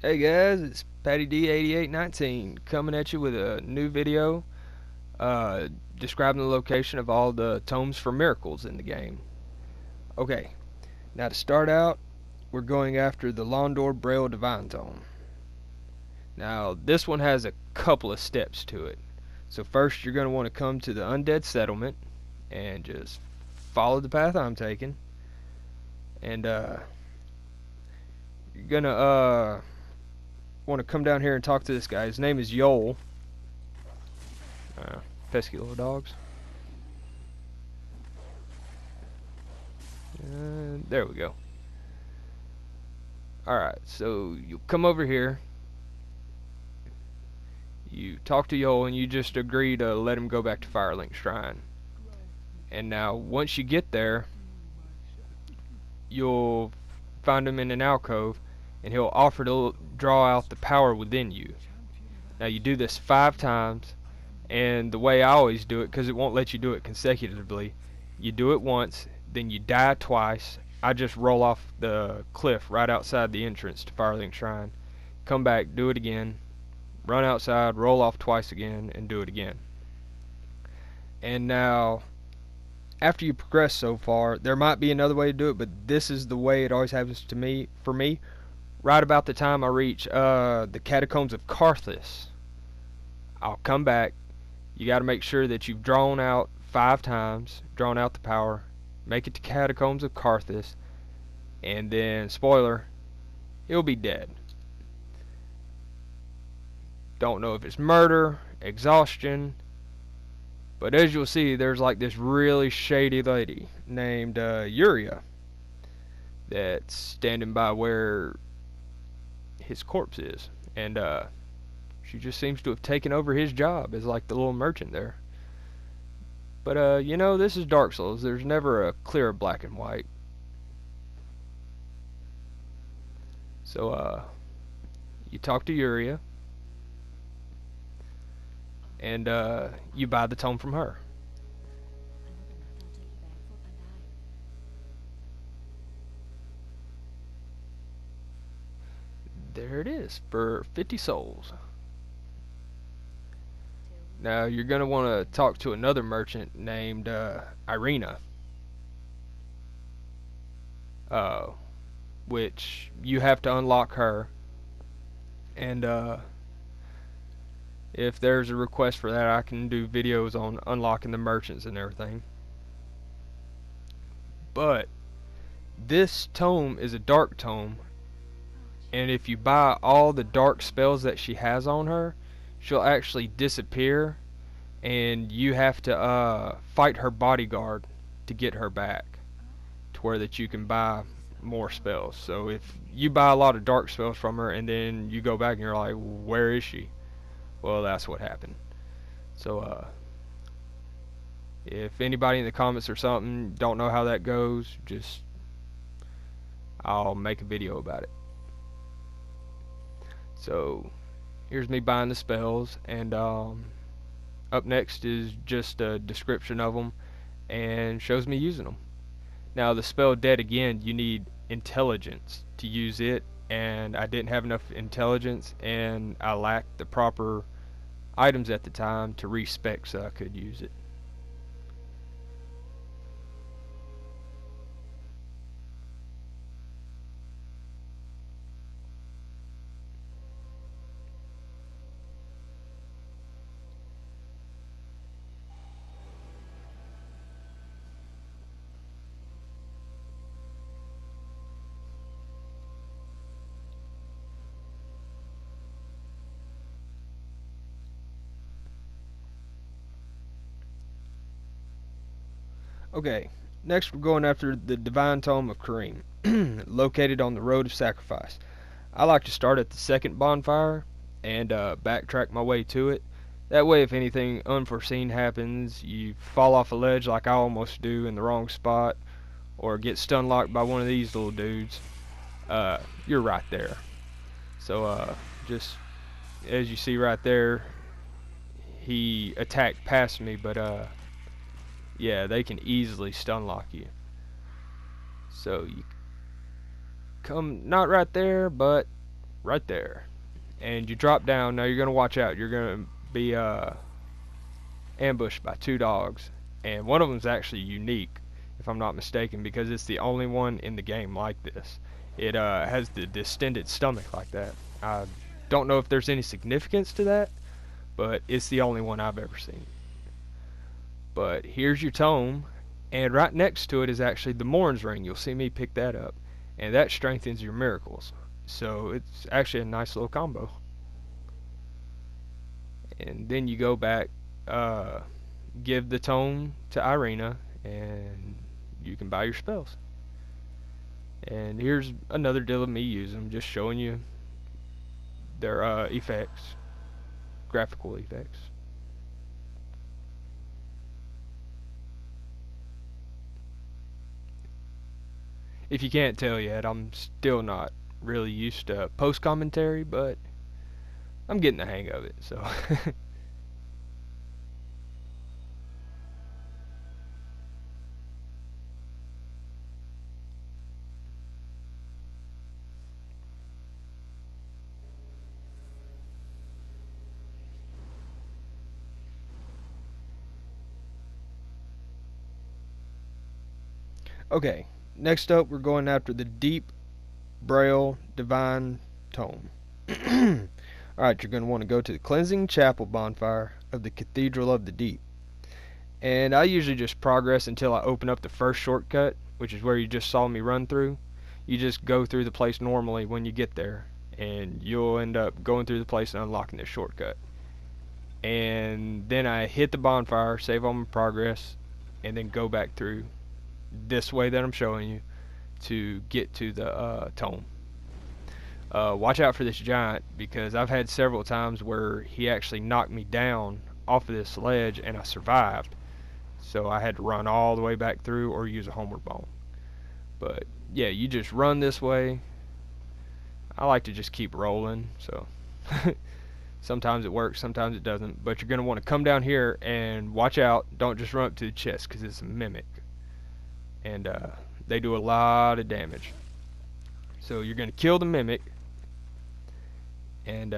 Hey guys, it's Patty D8819 coming at you with a new video uh, describing the location of all the tomes for miracles in the game. Okay, now to start out, we're going after the Londor Braille Divine Tome. Now, this one has a couple of steps to it. So first you're going to want to come to the Undead Settlement and just follow the path I'm taking. And you're going to want to come down here and talk to this guy. His name is Yoel. Pesky little dogs. There we go. Alright, so you come over here. You talk to Yoel and you just agree to let him go back to Firelink Shrine. And now, once you get there, you'll find him in an alcove and he'll offer to draw out the power within you. Now, you do this 5 times. And the way I always do it, because it won't let you do it consecutively, you do it once, then you die twice. I just roll off the cliff right outside the entrance to Firelink Shrine. Come back, do it again, run outside, roll off twice again, and do it again. And now, after you progress so far, there might be another way to do it, but this is the way it always happens to me. For me, right about the time I reach the Catacombs of Carthoris, I'll come back. You got to make sure that you've drawn out 5 times, drawn out the power, make it to Catacombs of Carthus, and then, spoiler, he'll be dead. Don't know if it's murder, exhaustion, but as you'll see, there's like this really shady lady named Uria that's standing by where his corpse is, and she just seems to have taken over his job as like the little merchant there. But you know, this is Dark Souls. There's never a clear black and white. So you talk to Uria and you buy the tome from her. There it is for 50 souls. Now you're going to want to talk to another merchant named Irina, which you have to unlock her. And if there's a request for that, I can do videos on unlocking the merchants and everything. But this tome is a dark tome, and if you buy all the dark spells that she has on her, she'll actually disappear, and you have to fight her bodyguard to get her back to where that you can buy more spells. So if you buy a lot of dark spells from her and then you go back and you're like, where is she? Well, that's what happened. So if anybody in the comments or something don't know how that goes, just I'll make a video about it. So here's me buying the spells, and up next is just a description of them and shows me using them. Now the spell Dead Again, you need intelligence to use it, and I didn't have enough intelligence, and I lacked the proper items at the time to respec so I could use it. Okay, next we're going after the Divine Tome of Kareem, located on the Road of Sacrifice. I like to start at the second bonfire and backtrack my way to it. That way, if anything unforeseen happens, you fall off a ledge like I almost do in the wrong spot, or get stun locked by one of these little dudes, you're right there. So just as you see right there, he attacked past me, but yeah, they can easily stun lock you. So you come not right there, but right there. And you drop down. Now you're going to watch out. You're going to be ambushed by two dogs. And one of them is actually unique, if I'm not mistaken, because it's the only one in the game like this. It has the distended stomach like that. I don't know if there's any significance to that, but it's the only one I've ever seen. But here's your tome, and right next to it is actually the Morn's Ring. You'll see me pick that up, and that strengthens your miracles. So it's actually a nice little combo. And then you go back, give the tome to Irina, and you can buy your spells. And here's another deal of me using them, just showing you their effects, graphical effects. If you can't tell yet, I'm still not really used to post commentary, but I'm getting the hang of it, so. Okay, next up we're going after the Deep Braille Divine Tome. Alright, you're going to want to go to the Cleansing Chapel Bonfire of the Cathedral of the Deep. And I usually just progress until I open up the first shortcut, which is where you just saw me run through. You just go through the place normally when you get there, and you'll end up going through the place and unlocking this shortcut. And then I hit the bonfire, save all my progress, and then go back through this way that I'm showing you to get to the tome. Watch out for this giant, because I've had several times where he actually knocked me down off of this ledge and I survived. So I had to run all the way back through or use a homeward bone. But yeah, you just run this way. I like to just keep rolling, so sometimes it works, sometimes it doesn't. But you're going to want to come down here and watch out. Don't just run up to the chest, because it's a mimic. And they do a lot of damage. So you're going to kill the mimic, and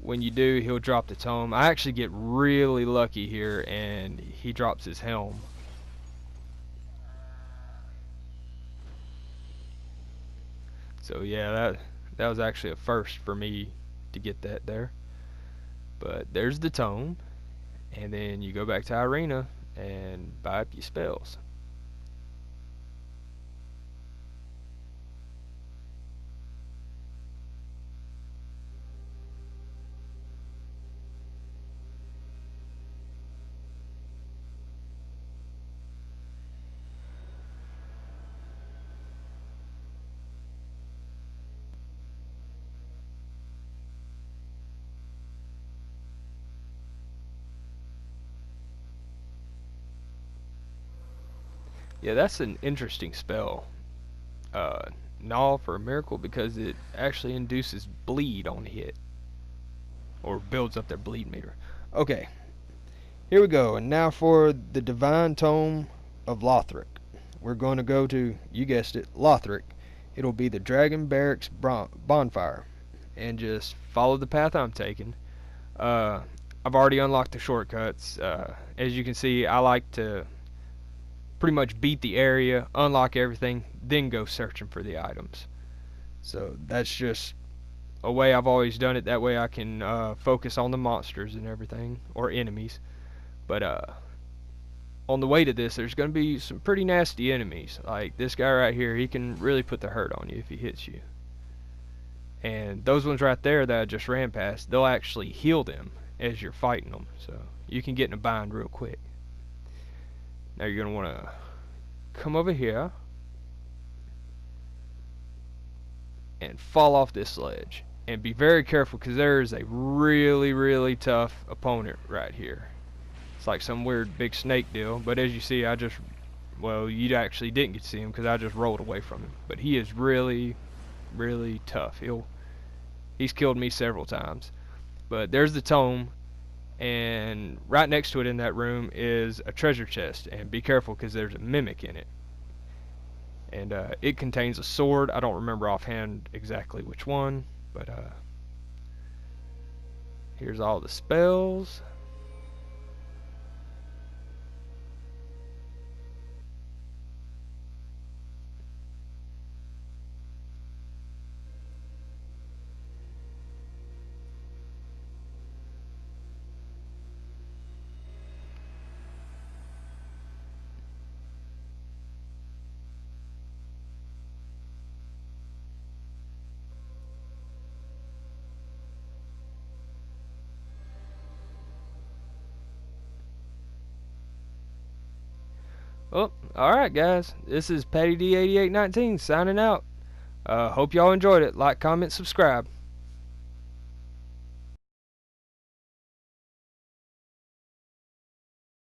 when you do, he'll drop the tome. I actually get really lucky here, and he drops his helm. So yeah, that was actually a first for me to get that there. But there's the tome, and then you go back to Irina and buy up your spells. Yeah, that's an interesting spell. Null for a miracle, because it actually induces bleed on hit, or builds up their bleed meter. Okay, here we go. And now for the Divine Tome of Lauric. We're going to go to, you guessed it, Lauric. It'll be the Dragon Barracks bonfire, and just follow the path I'm taking. I've already unlocked the shortcuts. As you can see, I like to pretty much beat the area, unlock everything, then go searching for the items. So that's just a way I've always done it. That way I can focus on the monsters and everything, or enemies. But on the way to this, there's going to be some pretty nasty enemies. Like this guy right here, he can really put the hurt on you if he hits you. And those ones right there that I just ran past, they'll actually heal them as you're fighting them. So you can get in a bind real quick. Now you're going to want to come over here and fall off this ledge. And be very careful, because there is a really, really tough opponent right here. It's like some weird big snake deal. But as you see, well, you actually didn't get to see him because I just rolled away from him. But he is really, really tough. He's killed me several times. But there's the tome. And right next to it in that room is a treasure chest, and be careful because there's a mimic in it. and it contains a sword. I don't remember offhand exactly which one, but here's all the spells. Well, alright guys, this is Patty D8819 signing out. Hope y'all enjoyed it. Like, comment, subscribe.